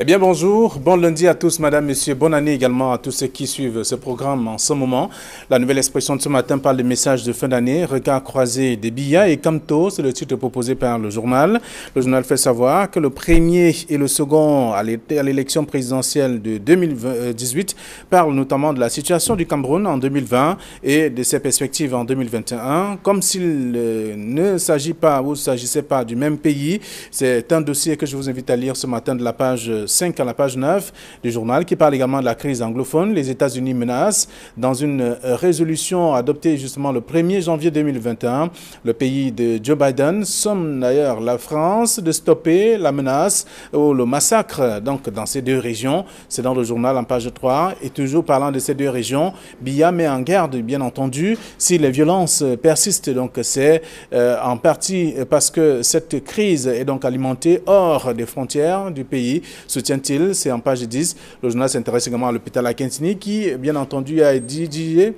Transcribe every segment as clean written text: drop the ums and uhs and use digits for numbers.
Eh bien bonjour, bon lundi à tous madame, messieurs, bonne année également à tous ceux qui suivent ce programme en ce moment. La nouvelle expression de ce matin parle de messages de fin d'année, regard croisé des Biya et Kamto, c'est le titre proposé par le journal. Le journal fait savoir que le premier et le second à l'élection présidentielle de 2018 parlent notamment de la situation du Cameroun en 2020 et de ses perspectives en 2021, comme s'il ne s'agit pas ou ne s'agissait pas du même pays. C'est un dossier que je vous invite à lire ce matin de la page 5 à la page 9 du journal qui parle également de la crise anglophone. Les États-Unis menacent dans une résolution adoptée justement le 1er janvier 2021. Le pays de Joe Biden somme d'ailleurs la France de stopper la menace ou le massacre donc dans ces deux régions. C'est dans le journal en page 3 et toujours parlant de ces deux régions, Biya met en garde bien entendu si les violences persistent. Donc c'est en partie parce que cette crise est donc alimentée hors des frontières du pays. Soutient-il? C'est en page 10. Le journal s'intéresse également à l'hôpital Akintini qui, bien entendu, a été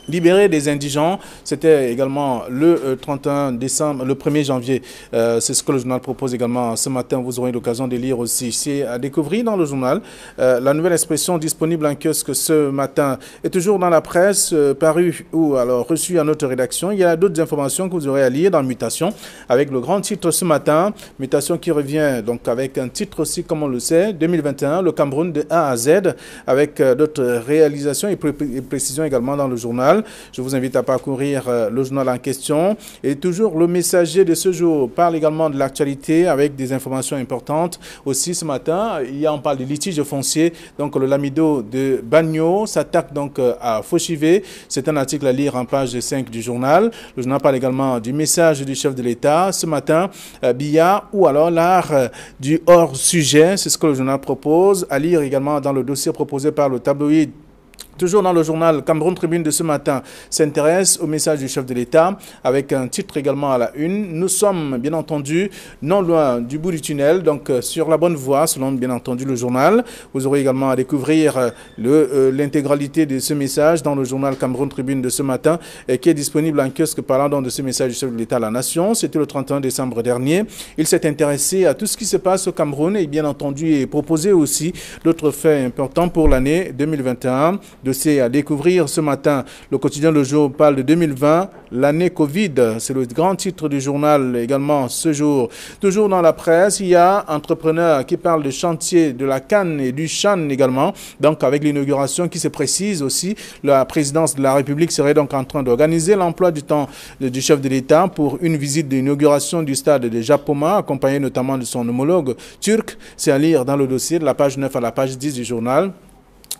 libéré des indigents. C'était également le 31 décembre, le 1er janvier. C'est ce que le journal propose également ce matin. Vous aurez l'occasion de lire aussi. C'est à découvrir dans le journal. La nouvelle expression disponible en kiosque ce matin est toujours dans la presse, parue ou alors reçue à notre rédaction. Il y a d'autres informations que vous aurez à lire dans Mutation avec le grand titre ce matin. Mutation qui revient donc avec un titre aussi, comme on le sait, 2021, le Cameroun de A à Z, avec d'autres réalisations et précisions également dans le journal. Je vous invite à parcourir le journal en question. Et toujours le messager de ce jour parle également de l'actualité avec des informations importantes. Aussi ce matin, on parle de litige foncier. Donc le Lamido de Bagno s'attaque donc à Fauchivé. C'est un article à lire en page 5 du journal. Le journal parle également du message du chef de l'État. Ce matin, Biya ou alors l'art du hors-sujet. C'est ce que le journal propose. À lire également dans le dossier proposé par le tabloïd. Toujours dans le journal Cameroun Tribune de ce matin s'intéresse au message du chef de l'État avec un titre également à la une. Nous sommes bien entendu non loin du bout du tunnel, donc sur la bonne voie selon bien entendu le journal. Vous aurez également à découvrir l'intégralité de ce message dans le journal Cameroun Tribune de ce matin qui est disponible en kiosque parlant donc de ce message du chef de l'État à la nation. C'était le 31 décembre dernier. Il s'est intéressé à tout ce qui se passe au Cameroun et bien entendu et proposé aussi d'autres faits importants pour l'année 2021. Dossier à découvrir ce matin. Le quotidien Le Jour parle de 2020, l'année Covid. C'est le grand titre du journal également ce jour. Toujours dans la presse, il y a entrepreneurs qui parlent de chantier de la Cannes et du Chan également. Donc avec l'inauguration qui se précise aussi, la présidence de la République serait donc en train d'organiser l'emploi du temps du chef de l'État pour une visite d'inauguration du stade de Japoma, accompagné notamment de son homologue turc. C'est à lire dans le dossier de la page 9 à la page 10 du journal.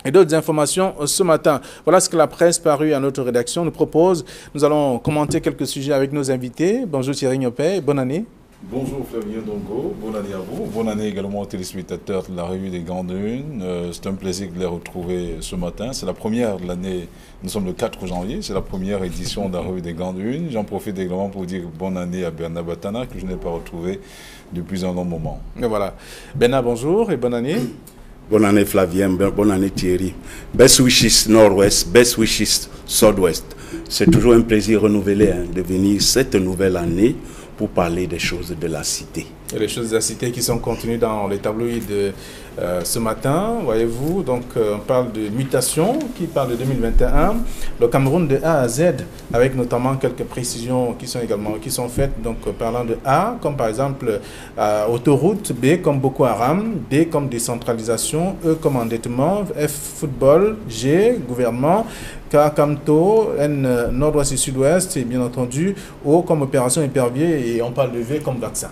Et d'autres informations ce matin. Voilà ce que la presse parue à notre rédaction nous propose. Nous allons commenter quelques sujets avec nos invités. Bonjour Thierry Niopé, bonne année. Bonjour Flavien Dongo, bonne année à vous. Bonne année également aux téléspectateurs de la revue des Grandes Unes. C'est un plaisir de les retrouver ce matin. C'est la première de l'année, nous sommes le 4 janvier, c'est la première édition de la revue des Grandes Unes. J'en profite également pour dire bonne année à Bernard Batana que je n'ai pas retrouvé depuis un long moment. Et voilà. Bernard, bonjour et bonne année. Bonne année Flavien, bonne année Thierry. Best wishes Nord-Ouest, best wishes Sud-Ouest. C'est toujours un plaisir renouvelé de venir cette nouvelle année pour parler des choses de la cité. Et les choses de la cité qui sont contenues dans les tabloïds de ce matin, voyez-vous, donc on parle de mutation qui parle de 2021, le Cameroun de A à Z, avec notamment quelques précisions qui sont faites, donc parlant de A, comme par exemple autoroute, B comme Boko Haram, D comme décentralisation, E comme endettement, F football, G gouvernement, K Kamto, N nord-ouest et sud-ouest, et bien entendu O comme opération épervier, et on parle de V comme vaccin.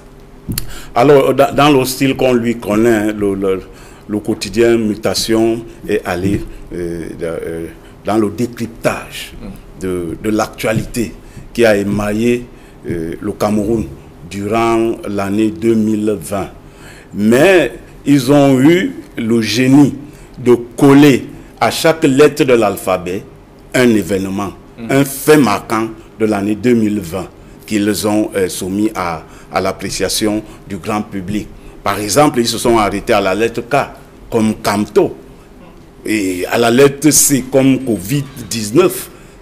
Alors, dans le style qu'on lui connaît, le quotidien Mutation est allé dans le décryptage de l'actualité qui a émaillé le Cameroun durant l'année 2020. Mais ils ont eu le génie de coller à chaque lettre de l'alphabet un événement, un fait marquant de l'année 2020 qu'ils ont soumis à l'appréciation du grand public. Par exemple, ils se sont arrêtés à la lettre K, comme Kamto, et à la lettre C, comme Covid-19.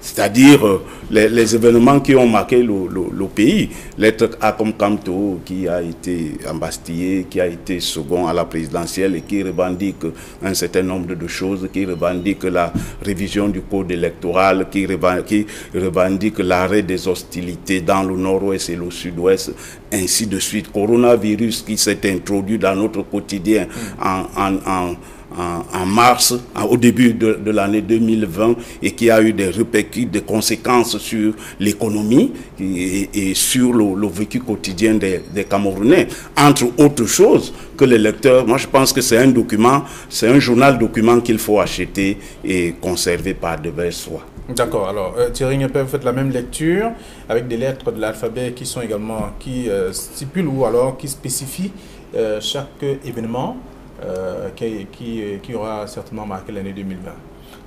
c'est-à-dire les événements qui ont marqué le pays. L'être A comme Kamto, qui a été embastillé, qui a été second à la présidentielle et qui revendique un certain nombre de choses, qui revendique la révision du code électoral, qui revendique l'arrêt des hostilités dans le nord-ouest et le sud-ouest, ainsi de suite. Coronavirus qui s'est introduit dans notre quotidien en mars, au début de l'année 2020, et qui a eu des conséquences sur l'économie et sur le vécu quotidien des Camerounais. Entre autres choses que les lecteurs, moi je pense que c'est un document, c'est un journal document qu'il faut acheter et conserver par devers soi. D'accord, alors Thierry Ngepé, vous faites la même lecture avec des lettres de l'alphabet qui sont également, qui stipulent ou alors qui spécifient chaque événement qui aura certainement marqué l'année 2020.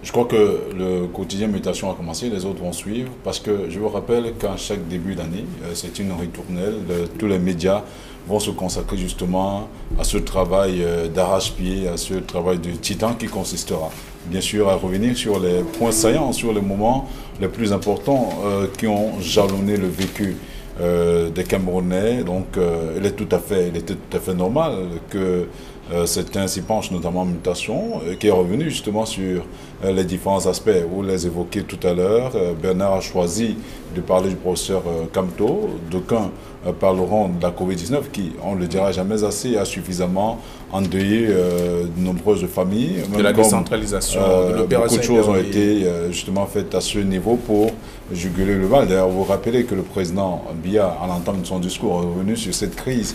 Je crois que le quotidien Mutation a commencé, les autres vont suivre, parce que je vous rappelle qu'à chaque début d'année, c'est une ritournelle, tous les médias vont se consacrer justement à ce travail d'arrache-pied, à ce travail de titan qui consistera, bien sûr, à revenir sur les points saillants, sur les moments les plus importants qui ont jalonné le vécu des Camerounais. Donc, il était tout à fait normal que certains s'y penchent, notamment en Mutation, qui est revenu justement sur les différents aspects. Vous les évoquez tout à l'heure. Bernard a choisi de parler du professeur Kamto. D'aucuns parleront de la Covid-19 qui, on ne le dira jamais assez, a suffisamment endeuillé de nombreuses familles. De la décentralisation, de l'opération. Beaucoup de choses ont été justement faites à ce niveau pour juguler le mal. D'ailleurs, vous vous rappelez que le président Biya, à l'entame de son discours, est revenu sur cette crise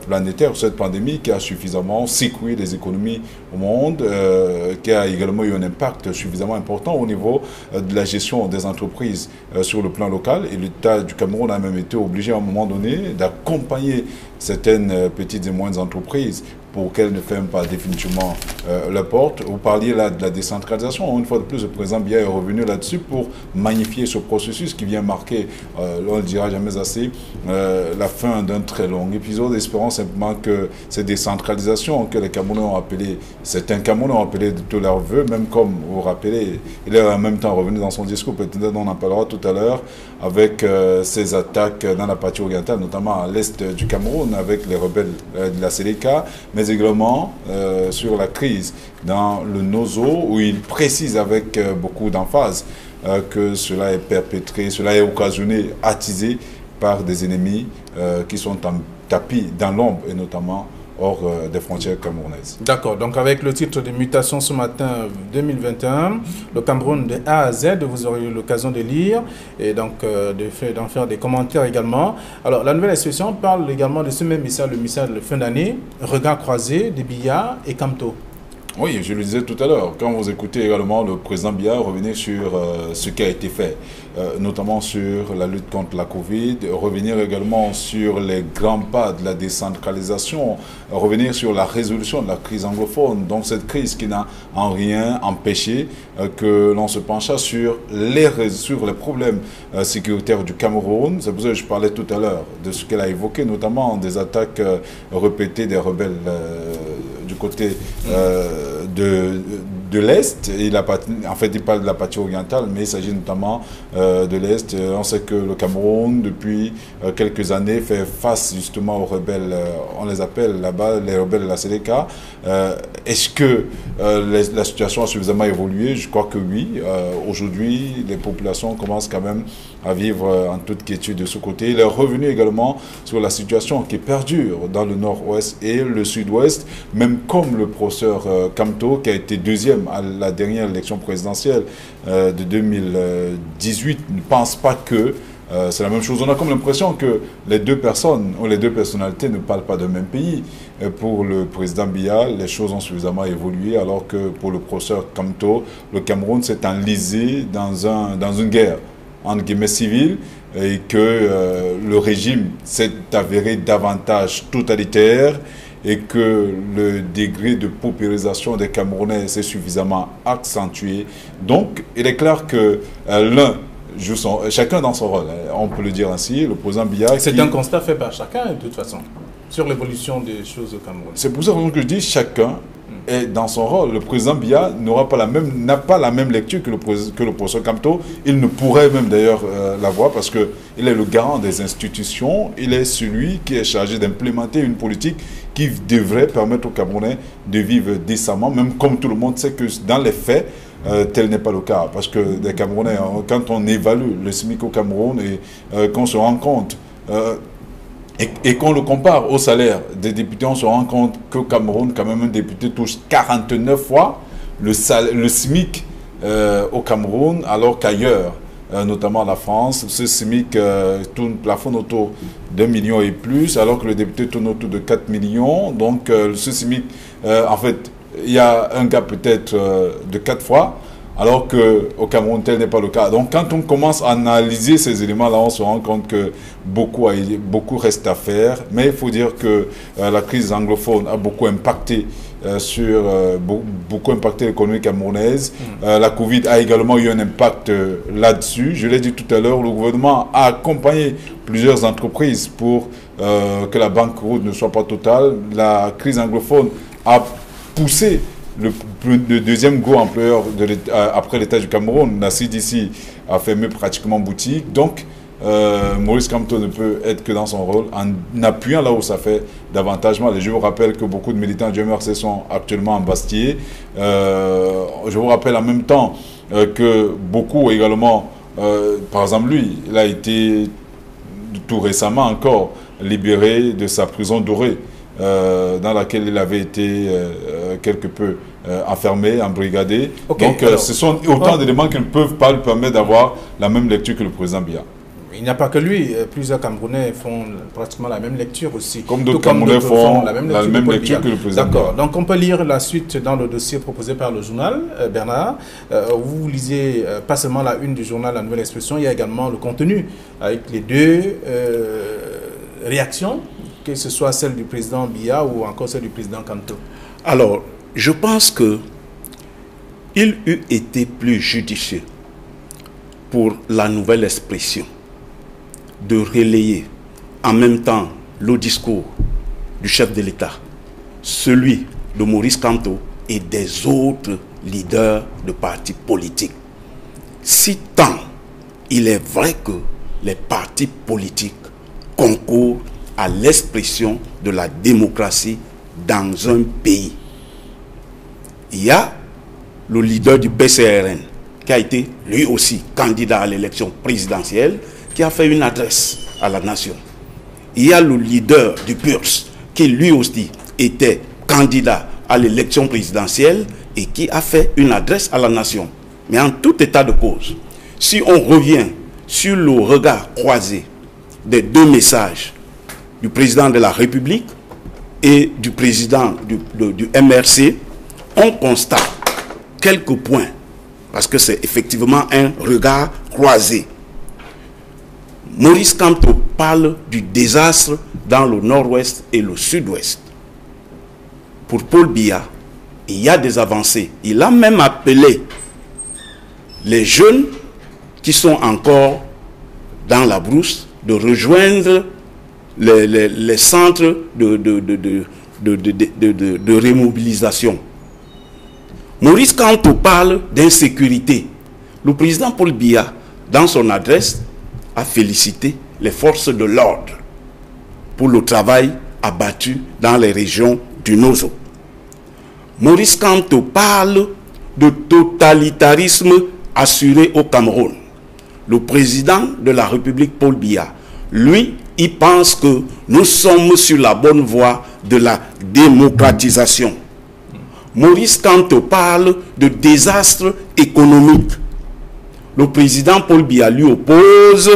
planétaire, cette pandémie qui a suffisamment secoué les économies au monde, qui a également eu un impact suffisamment important au niveau de la gestion des entreprises sur le plan local. Et l'État du Cameroun a même été obligé à un moment donné d'accompagner certaines petites et moyennes entreprises pour qu'elles ne ferment pas définitivement la porte. Vous parliez là de la décentralisation. Une fois de plus, le président Biya est revenu là-dessus pour magnifier ce processus qui vient marquer, on ne le dira jamais assez, la fin d'un très long épisode. Espérons simplement que cette décentralisation que les Camerounais ont appelée, certains Camerounais ont appelé de tous leurs voeux, même comme vous vous rappelez, il est en même temps revenu dans son discours, peut-être on en parlera tout à l'heure, avec ces attaques dans la partie orientale, notamment à l'est du Cameroun, avec les rebelles de la Séléka, mais également sur la crise dans le Nozo, où il précise avec beaucoup d'emphase que cela est perpétré, cela est occasionné, attisé par des ennemis qui sont tapis dans l'ombre et notamment hors des frontières camerounaises. D'accord, donc avec le titre de Mutation ce matin 2021, le Cameroun de A à Z, vous aurez eu l'occasion de lire et donc d'en faire des commentaires également. Alors la nouvelle expression parle également de ce même message, le message de fin d'année, regard croisé de Biya et Kamto. Oui, je le disais tout à l'heure, quand vous écoutez également le président Biya revenir sur ce qui a été fait, notamment sur la lutte contre la Covid, revenir également sur les grands pas de la décentralisation, revenir sur la résolution de la crise anglophone, donc cette crise qui n'a en rien empêché que l'on se penchât sur les problèmes sécuritaires du Cameroun. C'est pour ça que je parlais tout à l'heure de ce qu'elle a évoqué, notamment des attaques répétées des rebelles du côté de l'Est. En fait, il parle de la partie orientale, mais il s'agit notamment de l'Est. On sait que le Cameroun, depuis quelques années, fait face justement aux rebelles, on les appelle là-bas les rebelles de la Séléka. Est-ce que la situation a suffisamment évolué? Je crois que oui. Aujourd'hui, les populations commencent quand même à vivre en toute quiétude de ce côté. Il est revenu également sur la situation qui perdure dans le nord-ouest et le sud-ouest, même comme le professeur Kamto, qui a été deuxième à la dernière élection présidentielle de 2018, ne pense pas que c'est la même chose. On a comme l'impression que les deux personnes ou les deux personnalités ne parlent pas d'un même pays. Pour le président Biya, les choses ont suffisamment évolué, alors que pour le professeur Kamto, le Cameroun s'est enlisé dans une guerre entre guillemets civile, et que le régime s'est avéré davantage totalitaire et que le degré de paupérisation des Camerounais s'est suffisamment accentué. Donc, il est clair que l'un joue chacun dans son rôle, on peut le dire ainsi, le président Biya... C'est un constat fait par chacun, de toute façon, sur l'évolution des choses au Cameroun. C'est pour ça que je dis chacun Et dans son rôle, le président Biya n'a pas la même lecture que le professeur Kamto. Il ne pourrait même d'ailleurs l'avoir parce qu'il est le garant des institutions. Il est celui qui est chargé d'implémenter une politique qui devrait permettre aux Camerounais de vivre décemment, même comme tout le monde sait que dans les faits, tel n'est pas le cas. Parce que les Camerounais, quand on évalue le SMIC au Cameroun et qu'on se rend compte et qu'on le compare au salaire des députés, on se rend compte qu'au Cameroun, quand même, un député touche 49 fois le SMIC au Cameroun, alors qu'ailleurs, notamment la France, ce SMIC plafonne autour d'1 million et plus, alors que le député tourne autour de 4 millions. Donc, ce SMIC, en fait, il y a un gap peut-être de 4 fois, alors qu'au Cameroun, tel n'est pas le cas. Donc, quand on commence à analyser ces éléments-là, on se rend compte que beaucoup reste à faire. Mais il faut dire que la crise anglophone a beaucoup impacté beaucoup impacté l'économie camerounaise. La Covid a également eu un impact là-dessus. Je l'ai dit tout à l'heure, le gouvernement a accompagné plusieurs entreprises pour que la banqueroute ne soit pas totale. La crise anglophone a poussé le deuxième gros employeur après l'État du Cameroun. La CDC a fermé pratiquement boutique. Donc, Maurice Kamto ne peut être que dans son rôle en appuyant là où ça fait davantage mal. Et je vous rappelle que beaucoup de militants du MRC sont actuellement en Bastille. Je vous rappelle en même temps que beaucoup également, par exemple lui, il a été tout récemment encore libéré de sa prison dorée dans laquelle il avait été quelque peu enfermé, embrigadé. Okay, donc alors, ce sont autant d'éléments qui ne peuvent pas lui permettre d'avoir la même lecture que le président Biya. Il n'y a pas que lui, plusieurs Camerounais font pratiquement la même lecture aussi. Comme d'autres Camerounais font la même lecture que le président. D'accord, donc on peut lire la suite dans le dossier proposé par le journal, Bernard. Vous lisez pas seulement la une du journal La Nouvelle Expression, il y a également le contenu avec les deux réactions, que ce soit celle du président Biya ou encore celle du président Kamto. Alors, je pense que il eût été plus judicieux pour La Nouvelle Expression de relayer en même temps le discours du chef de l'État, celui de Maurice Kamto et des autres leaders de partis politiques. Si tant il est vrai que les partis politiques concourent à l'expression de la démocratie dans un pays. Il y a le leader du PCRN qui a été lui aussi candidat à l'élection présidentielle, qui a fait une adresse à la nation. Il y a le leader du PURS qui lui aussi était candidat à l'élection présidentielle et qui a fait une adresse à la nation. Mais en tout état de cause, si on revient sur le regard croisé des deux messages du président de la République et du président du MRC, on constate quelques points, parce que c'est effectivement un regard croisé. Maurice Kamto parle du désastre dans le nord-ouest et le sud-ouest. Pour Paul Biya, il y a des avancées. Il a même appelé les jeunes qui sont encore dans la brousse de rejoindre les centres de remobilisation. Maurice Kamto parle d'insécurité. Le président Paul Biya, dans son adresse, a félicité les forces de l'ordre pour le travail abattu dans les régions du Nozo. Maurice Kamto parle de totalitarisme assuré au Cameroun. Le président de la République, Paul Biya, lui, il pense que nous sommes sur la bonne voie de la démocratisation. Maurice Kamto parle de désastre économique. Le président Paul Biya lui oppose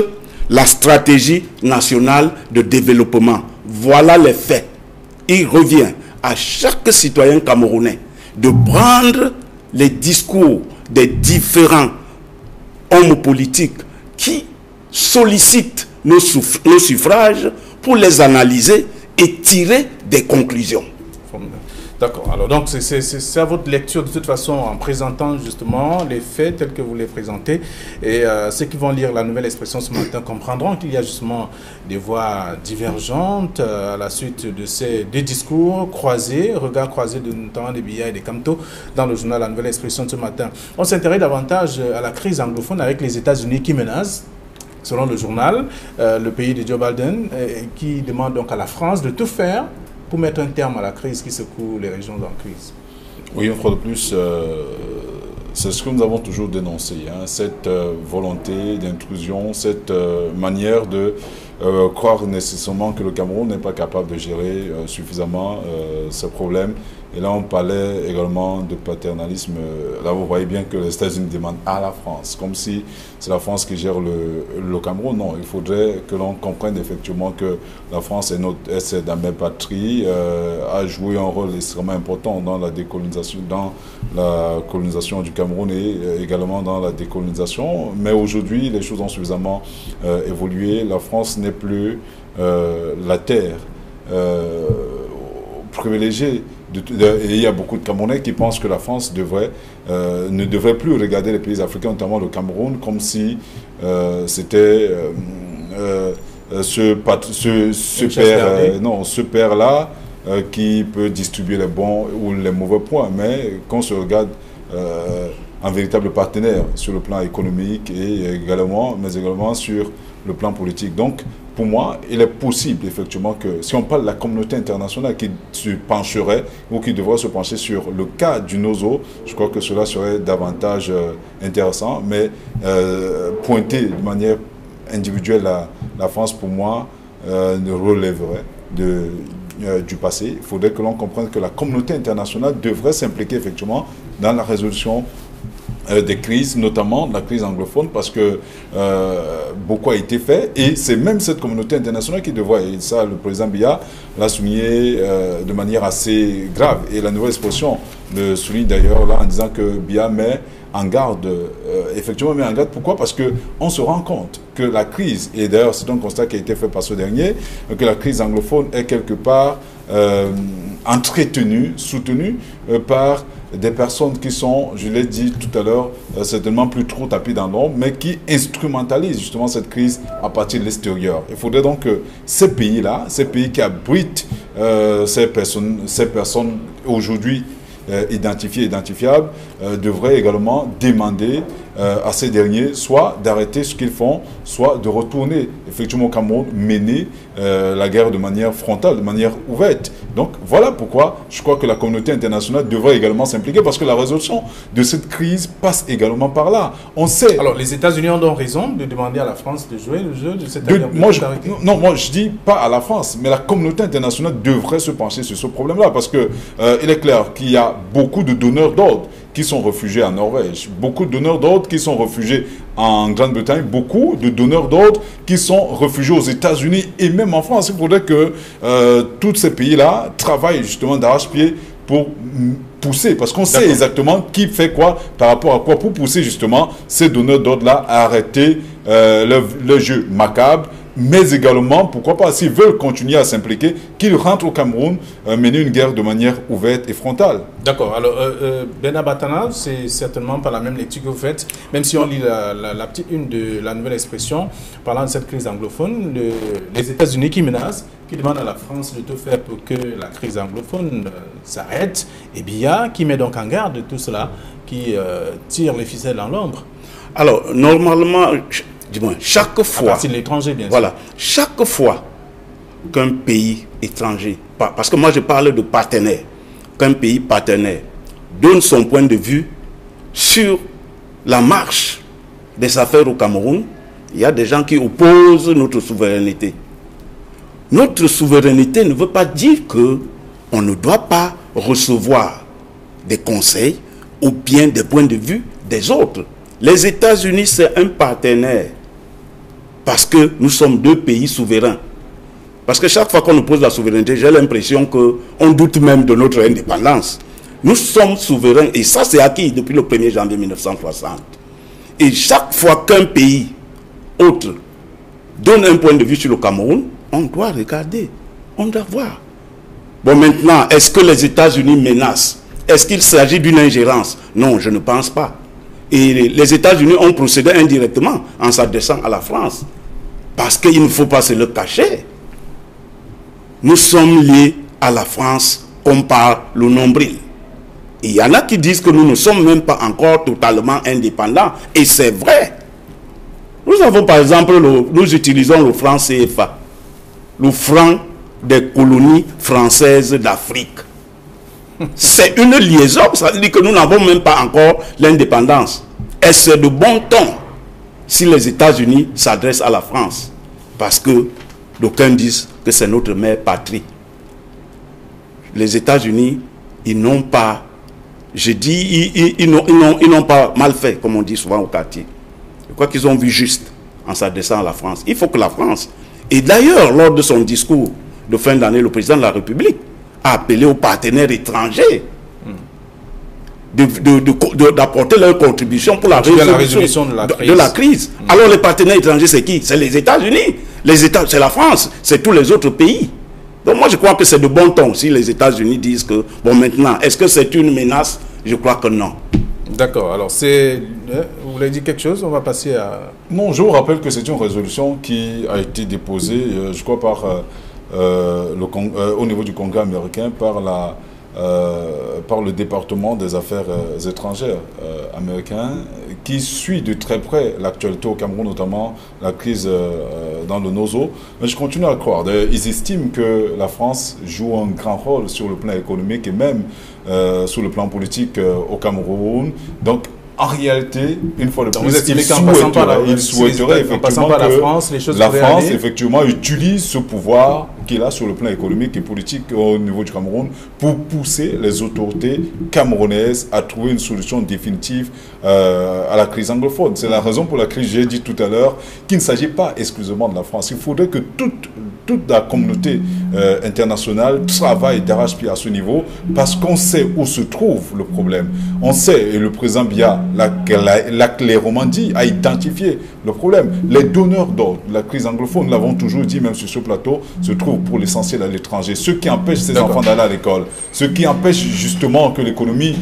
la stratégie nationale de développement. Voilà les faits. Il revient à chaque citoyen camerounais de prendre les discours des différents hommes politiques qui sollicitent nos suffrages pour les analyser et tirer des conclusions. D'accord. Alors donc c'est à votre lecture de toute façon en présentant justement les faits tels que vous les présentez et ceux qui vont lire la nouvelle expression ce matin comprendront qu'il y a justement des voix divergentes à la suite de ces deux discours croisés, regards croisés de notamment des Biya et des Kamto dans le journal La Nouvelle Expression de ce matin. On s'intéresse davantage à la crise anglophone avec les États-Unis qui menacent, selon le journal, le pays de Joe Biden qui demande donc à la France de tout faire pour mettre un terme à la crise qui secoue les régions en crise. Oui, une fois de plus, c'est ce que nous avons toujours dénoncé, hein, cette volonté d'intrusion, cette manière de croire nécessairement que le Cameroun n'est pas capable de gérer suffisamment ses problèmes. Et là, on parlait également de paternalisme. Là, vous voyez bien que les États-Unis demandent à la France, comme si c'est la France qui gère le Cameroun. Non, il faudrait que l'on comprenne effectivement que la France est la même patrie, a joué un rôle extrêmement important dans la colonisation du Cameroun et également dans la décolonisation. Mais aujourd'hui, les choses ont suffisamment évolué. La France n'est plus la terre privilégiée. Et il y a beaucoup de Camerounais qui pensent que la France ne devrait plus regarder les pays africains, notamment le Cameroun, comme si c'était ce père-là qui peut distribuer les bons ou les mauvais points, mais qu'on se regarde un véritable partenaire sur le plan économique mais également sur le plan politique. Donc, pour moi, il est possible, effectivement, que si on parle de la communauté internationale qui se pencherait ou qui devrait se pencher sur le cas du Nozo, je crois que cela serait davantage intéressant. Mais pointer de manière individuelle la France, pour moi, ne relèverait du passé. Il faudrait que l'on comprenne que la communauté internationale devrait s'impliquer, effectivement, dans la résolution des crises, notamment la crise anglophone, parce que beaucoup a été fait et c'est même cette communauté internationale qui devrait, et ça le président Biya l'a souligné de manière assez grave, et la nouvelle expression le souligne d'ailleurs là en disant que Biya met en garde, effectivement met en garde. Pourquoi? Parce qu'on se rend compte que la crise, et d'ailleurs c'est un constat qui a été fait par ce dernier, que la crise anglophone est quelque part entretenue, soutenue par des personnes qui sont, je l'ai dit tout à l'heure, certainement plus trop tapis dans l'ombre, mais qui instrumentalisent justement cette crise à partir de l'extérieur. Il faudrait donc que ces pays-là, ces pays qui abritent ces personnes aujourd'hui identifiables, devraient également demander à ces derniers soit d'arrêter ce qu'ils font, soit de retourner effectivement au Cameroun, mener la guerre de manière frontale, de manière ouverte. Donc voilà pourquoi je crois que la communauté internationale devrait également s'impliquer, parce que la résolution de cette crise passe également par là. On sait... Alors les États-Unis ont donc raison de demander à la France de jouer le jeu de cette guerre. Moi je dis pas à la France, mais la communauté internationale devrait se pencher sur ce problème-là, parce que il est clair qu'il y a beaucoup de donneurs d'ordre qui sont réfugiés en Norvège, beaucoup de donneurs d'ordre qui sont réfugiés en Grande-Bretagne, beaucoup de donneurs d'ordre qui sont réfugiés aux États-Unis et même en France. Il faudrait que tous ces pays-là travaillent justement d'arrache-pied pour pousser, parce qu'on sait exactement qui fait quoi par rapport à quoi, pour pousser justement ces donneurs d'ordre-là à arrêter le jeu macabre, mais également, pourquoi pas, s'ils veulent continuer à s'impliquer, qu'ils rentrent au Cameroun, mener une guerre de manière ouverte et frontale. D'accord. Alors, Bena Batana, c'est certainement pas la même lecture que vous faites, même si on lit la petite une de la nouvelle expression, parlant de cette crise anglophone, les États-Unis qui menacent, qui demandent à la France de tout faire pour que la crise anglophone s'arrête, et Biya qui met donc en garde de tout cela, qui tire les ficelles dans l'ombre. Alors, normalement... chaque fois, à partir de l'étranger, bien sûr. Voilà, chaque fois qu'un pays étranger, parce que moi je parle de partenaire, qu'un pays partenaire donne son point de vue sur la marche des affaires au Cameroun, il y a des gens qui opposent notre souveraineté. Notre souveraineté ne veut pas dire qu'on ne doit pas recevoir des conseils ou bien des points de vue des autres. Les États-Unis, c'est un partenaire parce que nous sommes deux pays souverains. Parce que chaque fois qu'on nous pose la souveraineté, j'ai l'impression qu'on doute même de notre indépendance. Nous sommes souverains et ça c'est acquis depuis le 1er janvier 1960. Et chaque fois qu'un pays autre donne un point de vue sur le Cameroun, on doit regarder, on doit voir. Bon, maintenant, est-ce que les États-Unis menacent? Est-ce qu'il s'agit d'une ingérence? Non, je ne pense pas. Et les États-Unis ont procédé indirectement en s'adressant à la France. Parce qu'il ne faut pas se le cacher. Nous sommes liés à la France comme par le nombril. Il y en a qui disent que nous ne sommes même pas encore totalement indépendants. Et c'est vrai. Nous avons par exemple, nous utilisons le franc CFA. Le franc des colonies françaises d'Afrique. C'est une liaison, ça veut dire que nous n'avons même pas encore l'indépendance. Et c'est de bon ton si les États-Unis s'adressent à la France. Parce que d'aucuns disent que c'est notre mère patrie. Les États-Unis, ils n'ont pas, je dis, ils n'ont pas mal fait, comme on dit souvent au quartier. Je crois qu'ils ont vu juste en s'adressant à la France. Il faut que la France, et d'ailleurs, lors de son discours de fin d'année, le président de la République a appelé aux partenaires étrangers d'apporter leur contribution pour la résolution de la crise. Alors les partenaires étrangers, c'est qui? C'est les États-Unis. C'est la France, c'est tous les autres pays. Donc moi je crois que c'est de bon ton si les États-Unis disent que, bon maintenant, est-ce que c'est une menace? Je crois que non. D'accord, alors c'est... Vous voulez dire quelque chose? On va passer à... Non, je vous rappelle que c'est une résolution qui a été déposée, je crois, par, au niveau du Congrès américain, par le département des affaires étrangères américain, qui suit de très près l'actualité au Cameroun, notamment la crise dans le Nozo. Mais je continue à croire. Ils estiment que la France joue un grand rôle sur le plan économique et même sur le plan politique au Cameroun. Donc, en réalité, une fois de plus, il souhaiterait effectivement que la France effectivement utilise ce pouvoir qu'il a sur le plan économique et politique au niveau du Cameroun pour pousser les autorités camerounaises à trouver une solution définitive à la crise anglophone. C'est la raison pour laquelle j'ai dit tout à l'heure qu'il ne s'agit pas exclusivement de la France. Il faudrait que toute la communauté internationale travaille d'arrache-pied à ce niveau parce qu'on sait où se trouve le problème. On sait, et le président Biya l'a clairement dit, a identifié le problème. Les donneurs d'ordre de la crise anglophone, nous l'avons toujours dit, même sur ce plateau, se trouvent pour l'essentiel à l'étranger. Ceux qui empêchent ces enfants d'aller à l'école, ceux qui empêchent justement que l'économie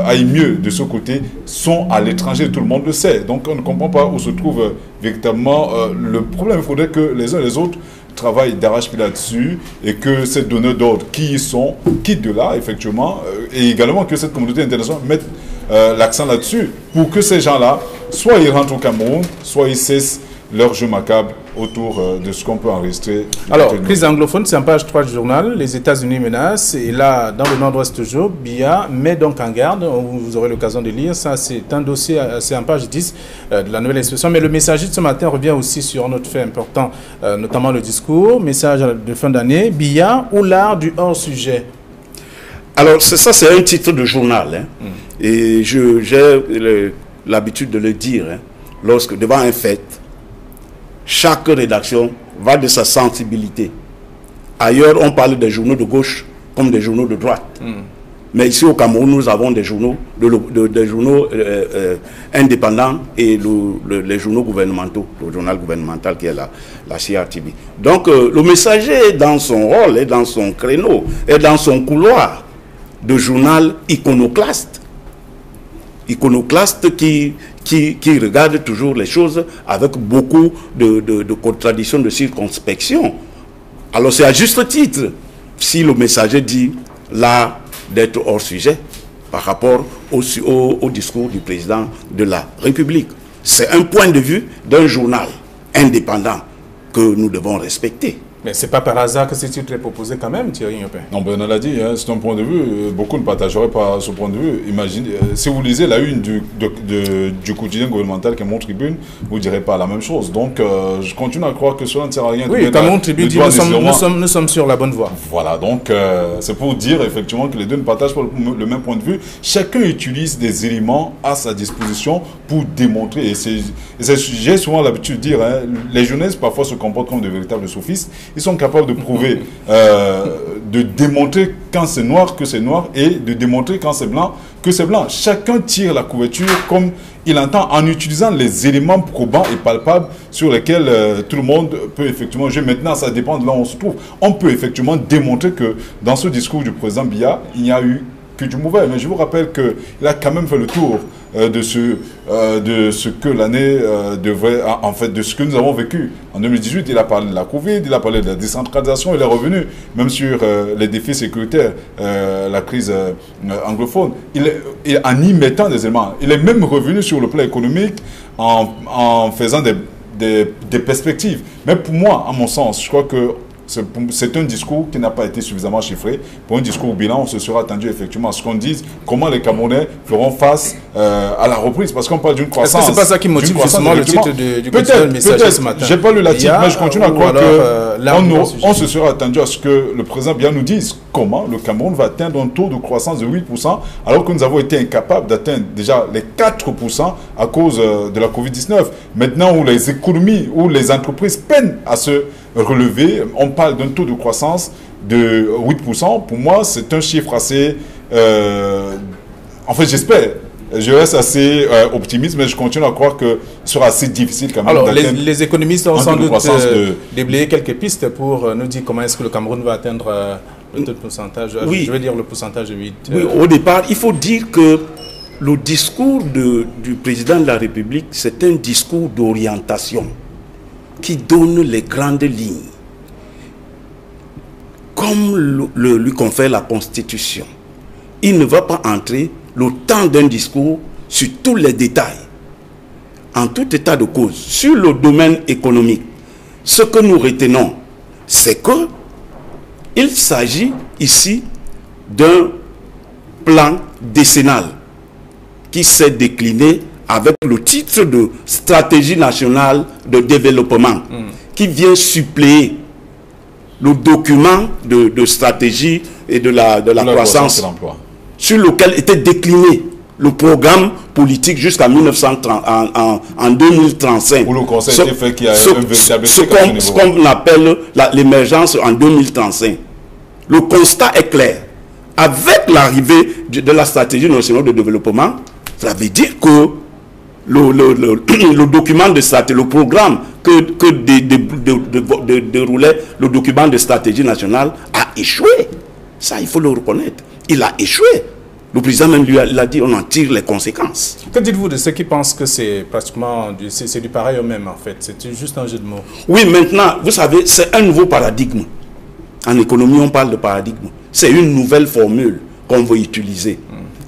aille mieux de ce côté, sont à l'étranger, tout le monde le sait. Donc on ne comprend pas où se trouve véritablement le problème. Il faudrait que les uns et les autres travaillent d'arrache-pied là-dessus et que ces donneurs d'ordre qui y sont quittent de là, effectivement, et également que cette communauté internationale mette l'accent là-dessus pour que ces gens-là, soit ils rentrent au Cameroun, soit ils cessent leur jeu macabre autour de ce qu'on peut enregistrer. Alors, crise anglophone, c'est en page 3 du journal. Les États-Unis menacent. Et là, dans le nord-ouest toujours, Biya met donc en garde. Vous aurez l'occasion de lire. Ça, c'est un dossier, c'est en page 10 de la nouvelle expression. Mais le messager de ce matin revient aussi sur un autre fait important, notamment le discours, message de fin d'année. Biya ou l'art du hors-sujet. Alors, ça, c'est un titre de journal. Hein. Et j'ai l'habitude de le dire. Hein, lorsque, devant un fait, chaque rédaction va de sa sensibilité. Ailleurs, on parle des journaux de gauche comme des journaux de droite. Mais ici au Cameroun, nous avons des journaux, indépendants et les journaux gouvernementaux, le journal gouvernemental qui est la CRTV. Donc le messager est dans son rôle, est dans son créneau, est dans son couloir de journal iconoclaste. Iconoclaste qui regarde toujours les choses avec beaucoup de contradictions, de circonspection. Alors c'est à juste titre si le messager dit là d'être hors sujet par rapport au discours du président de la République. C'est un point de vue d'un journal indépendant que nous devons respecter. Mais ce n'est pas par hasard que ce titre est proposé quand même, Thierry Yopin. Non, ben on l'a dit, hein, c'est un point de vue. Beaucoup ne partageraient pas ce point de vue. Imaginez, si vous lisez la une du quotidien gouvernemental qui est Mon Tribune, vous ne direz pas la même chose. Donc, je continue à croire que cela ne sert à rien. Oui, comme Mon Tribune dit, nous sommes sur la bonne voie. Voilà, donc c'est pour dire effectivement que les deux ne partagent pas le même point de vue. Chacun utilise des éléments à sa disposition pour démontrer. Et j'ai souvent l'habitude de dire, hein, les jeunesses parfois se comportent comme de véritables sophistes. Ils sont capables de prouver, de démontrer quand c'est noir que c'est noir et de démontrer quand c'est blanc que c'est blanc. Chacun tire la couverture comme il entend en utilisant les éléments probants et palpables sur lesquels tout le monde peut effectivement jouer. Maintenant, ça dépend de là où on se trouve. On peut effectivement démontrer que dans ce discours du président Biya, il n'y a eu que du mauvais. Mais je vous rappelle qu'il a quand même fait le tour de ce que l'année devrait, en fait, de ce que nous avons vécu. En 2018, il a parlé de la Covid, il a parlé de la décentralisation, il est revenu même sur les défis sécuritaires, la crise anglophone. En y mettant des éléments. Il est même revenu sur le plan économique en faisant des perspectives. Mais pour moi, à mon sens, je crois que c'est un discours qui n'a pas été suffisamment chiffré. Pour un discours bilan, on se sera attendu effectivement à ce qu'on dise comment les Camerounais feront face à la reprise. Parce qu'on parle d'une croissance. Est-ce que c'est pas ça qui motive justement le titre du quotidien Le Messager ce matin? J'ai pas lu la titre, mais je continue à croire qu'on se sera attendu à ce que le président Biya nous dise comment le Cameroun va atteindre un taux de croissance de 8%, alors que nous avons été incapables d'atteindre déjà les 4% à cause de la Covid-19. Maintenant où les économies, où les entreprises peinent à se relever, on parle d'un taux de croissance de 8%. Pour moi, c'est un chiffre assez... en fait, j'espère. Je reste assez optimiste, mais je continue à croire que ce sera assez difficile quand même. Alors, les économistes ont sans doute déblayé quelques pistes pour nous dire comment est-ce que le Cameroun va atteindre le taux de pourcentage. Oui. Je veux dire le pourcentage de 8. Oui, au départ, il faut dire que le discours du président de la République, c'est un discours d'orientation qui donne les grandes lignes, comme lui confère la Constitution. Il ne va pas entrer le temps d'un discours sur tous les détails. En tout état de cause, sur le domaine économique, ce que nous retenons, c'est que il s'agit ici d'un plan décennal qui s'est décliné avec le titre de stratégie nationale de développement, qui vient suppléer le document de stratégie et de la croissance, sur lequel était décliné le programme politique jusqu'à 1930, en 2035. Où le conseil était fait qu'il y a un véritable ce qu'on appelle l'émergence en 2035. Le constat est clair. Avec l'arrivée de la stratégie nationale de développement, ça veut dire que le document de stratégie, le programme que déroulait le document de stratégie nationale a échoué. Ça, il faut le reconnaître. Il a échoué. Le président même lui l'a dit, on en tire les conséquences. Que dites-vous de ceux qui pensent que c'est pratiquement du pareil au même en fait? C'est juste un jeu de mots. Oui, maintenant, vous savez, c'est un nouveau paradigme. En économie, on parle de paradigme. C'est une nouvelle formule qu'on veut utiliser.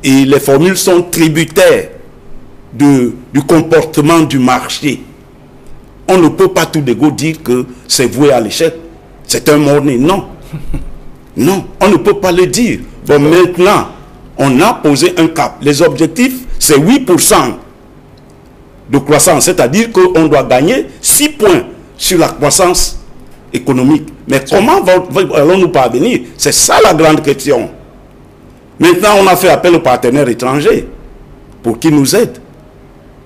Et les formules sont tributaires du comportement du marché. On ne peut pas tout d'égo dire que c'est voué à l'échec. C'est un mort-né. Non. Non, on ne peut pas le dire. Bon, maintenant, on a posé un cap. Les objectifs, c'est 8% de croissance. C'est-à-dire qu'on doit gagner 6 points sur la croissance économique. Mais comment allons-nous parvenir? C'est ça la grande question. Maintenant, on a fait appel aux partenaires étrangers pour qu'ils nous aident.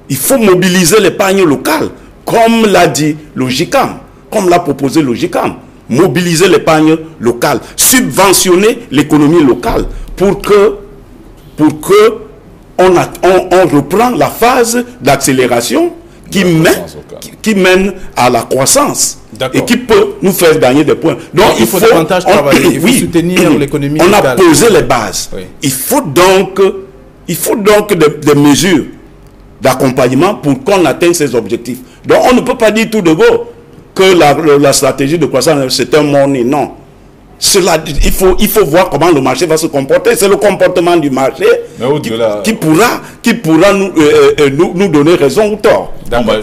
Il faut mobiliser l'épargne locale, comme l'a dit le GICAM, comme l'a proposé le GICAM. Mobiliser l'épargne locale, subventionner l'économie locale pour que on reprend la phase d'accélération qui mène à la croissance et qui peut nous faire gagner des points. Donc il faut davantage travailler, il faut soutenir l'économie locale. On a posé les bases. Oui. Il faut donc des mesures d'accompagnement pour qu'on atteigne ces objectifs. Donc on ne peut pas dire tout de go que la stratégie de croissance c'est un monnaie. Non. Il faut voir comment le marché va se comporter. C'est le comportement du marché qui pourra nous donner raison ou tort.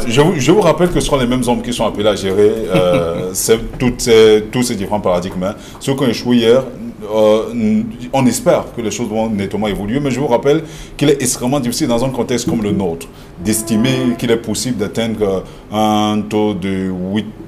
Je vous rappelle que ce sont les mêmes hommes qui sont appelés à gérer tous ces différents paradigmes. Ceux qui ont échoué hier, on espère que les choses vont nettement évoluer, mais je vous rappelle qu'il est extrêmement difficile dans un contexte comme le nôtre d'estimer qu'il est possible d'atteindre un taux de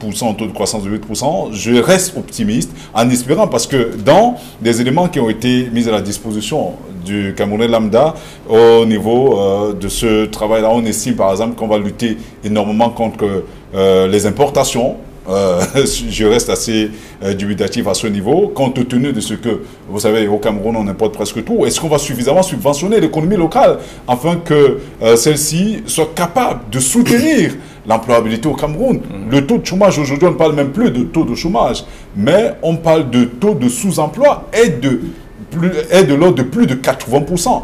8%, un taux de croissance de 8%. Je reste optimiste en espérant, parce que dans des éléments qui ont été mis à la disposition du Camerounais lambda au niveau de ce travail-là, on estime par exemple qu'on va lutter énormément contre les importations je reste assez dubitatif à ce niveau, compte tenu de ce que, vous savez, au Cameroun, on importe presque tout. Est-ce qu'on va suffisamment subventionner l'économie locale afin que celle-ci soit capable de soutenir l'employabilité au Cameroun? Le taux de chômage, aujourd'hui, on ne parle même plus de taux de chômage, mais on parle de taux de sous-emploi et de l'ordre de plus de 80%.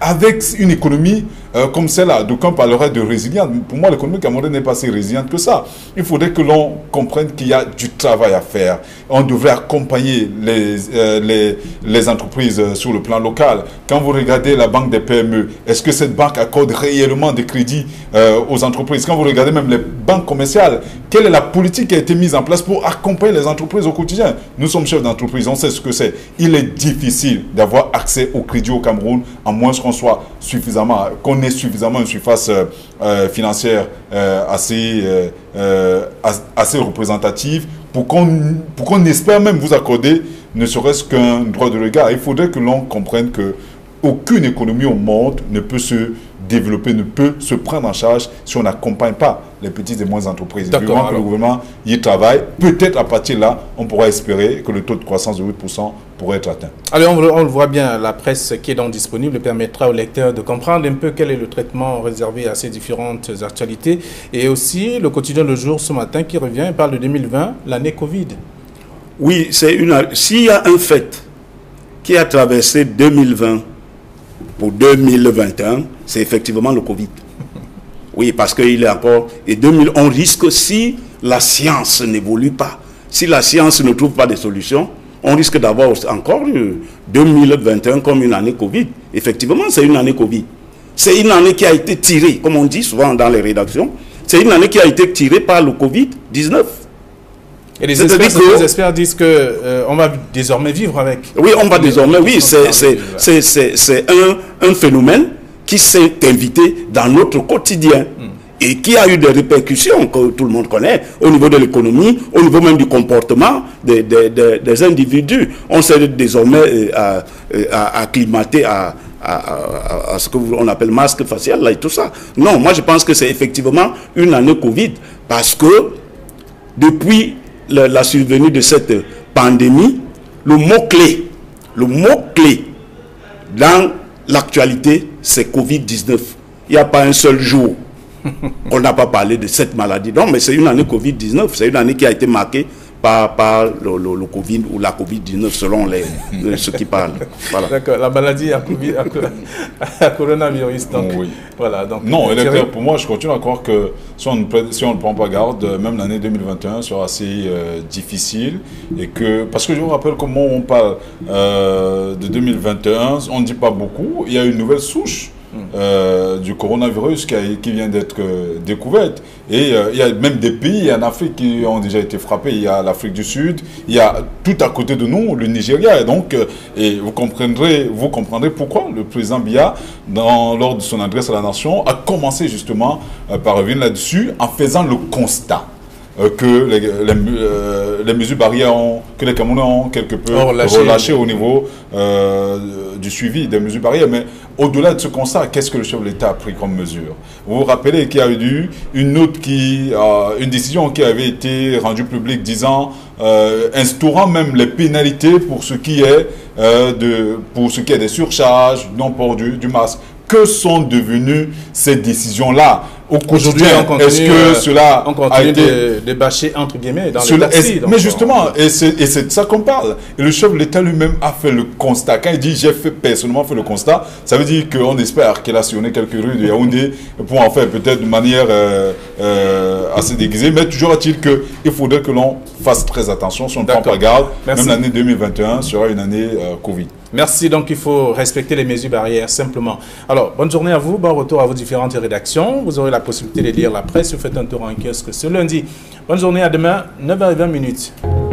Avec une économie comme celle-là, d'aucuns parleraient de résilience. Pour moi, l'économie camerounaise n'est pas si résiliente que ça. Il faudrait que l'on comprenne qu'il y a du travail à faire. On devrait accompagner les entreprises sur le plan local. Quand vous regardez la banque des PME, est-ce que cette banque accorde réellement des crédits aux entreprises? Quand vous regardez même les banques commerciales, quelle est la politique qui a été mise en place pour accompagner les entreprises au quotidien? Nous sommes chefs d'entreprise, on sait ce que c'est. Il est difficile d'avoir accès au crédit au Cameroun, à moins qu'on soit suffisamment, qu'on ait suffisamment une surface financière assez représentative pour qu'on espère même vous accorder ne serait-ce qu'un droit de regard. Il faudrait que l'on comprenne que aucune économie au monde ne peut se développer, ne peut se prendre en charge si on n'accompagne pas les petites et moyennes entreprises. D'accord. Que le gouvernement y travaille. Peut-être à partir de là, on pourra espérer que le taux de croissance de 8% pourrait être atteint. Alors on le voit bien, la presse qui est donc disponible permettra aux lecteurs de comprendre un peu quel est le traitement réservé à ces différentes actualités. Et aussi le quotidien Le Jour ce matin qui revient et parle de 2020, l'année Covid. Oui, s'il y a un fait qui a traversé 2020 pour 2021, c'est effectivement le Covid. Oui, parce qu'il est encore... Et on risque, si la science n'évolue pas, si la science ne trouve pas de solutions, on risque d'avoir encore 2021 comme une année Covid. Effectivement, c'est une année Covid. C'est une année qui a été tirée, comme on dit souvent dans les rédactions, c'est une année qui a été tirée par le Covid-19. Et les experts disent qu'on va désormais vivre avec. Oui, on va désormais, oui, c'est un phénomène qui s'est invité dans notre quotidien et qui a eu des répercussions que tout le monde connaît au niveau de l'économie, au niveau même du comportement des individus. On s'est désormais acclimaté à ce qu'on appelle masque facial là, et tout ça. Non, moi je pense que c'est effectivement une année Covid parce que depuis la survenue de cette pandémie, le mot-clé dans l'actualité, c'est Covid-19. Il n'y a pas un seul jour qu'on n'a pas parlé de cette maladie. Non, mais c'est une année Covid-19. C'est une année qui a été marquée par le Covid ou la Covid-19 selon ceux qui parlent. Voilà. D'accord, la maladie à coronavirus. Donc, oui. Voilà, donc, non, pour moi, je continue à croire que si on ne prend pas garde, même l'année 2021 sera assez difficile. Et que, parce que je vous rappelle comment on parle de 2021, on ne dit pas beaucoup. Il y a une nouvelle souche du coronavirus qui vient d'être découverte. Et il y a même des pays en Afrique qui ont déjà été frappés. Il y a l'Afrique du Sud, il y a tout à côté de nous, le Nigeria. Et donc, et vous comprendrez pourquoi le président Biya, lors de son adresse à la nation, a commencé justement par revenir là-dessus en faisant le constat que les mesures barrières que les Camerounais ont quelque peu relâché au niveau du suivi des mesures barrières. Mais au-delà de ce constat, qu'est-ce que le chef de l'État a pris comme mesure? Vous vous rappelez qu'il y a eu une décision qui avait été rendue publique disant, instaurant même les pénalités pour ce qui est des surcharges, non-port du masque. Que sont devenues ces décisions-là au quotidien? Est-ce que cela a été de bâcher entre guillemets dans les taxis? Mais justement, et c'est de ça qu'on parle. Et le chef de l'État lui-même a fait le constat. Quand il dit j'ai personnellement fait le constat, ça veut dire qu'on espère qu'il a sillonné quelques rues de Yaoundé pour en faire peut-être de manière assez déguisée. Mais toujours est-il qu'il faudrait que l'on fasse très attention. Si on ne prend pas garde, même l'année 2021 sera une année Covid. Merci, donc il faut respecter les mesures barrières simplement. Alors, bonne journée à vous, bon retour à vos différentes rédactions. Vous aurez la possibilité de lire la presse, vous faites un tour en kiosque ce lundi. Bonne journée, à demain, 9h20.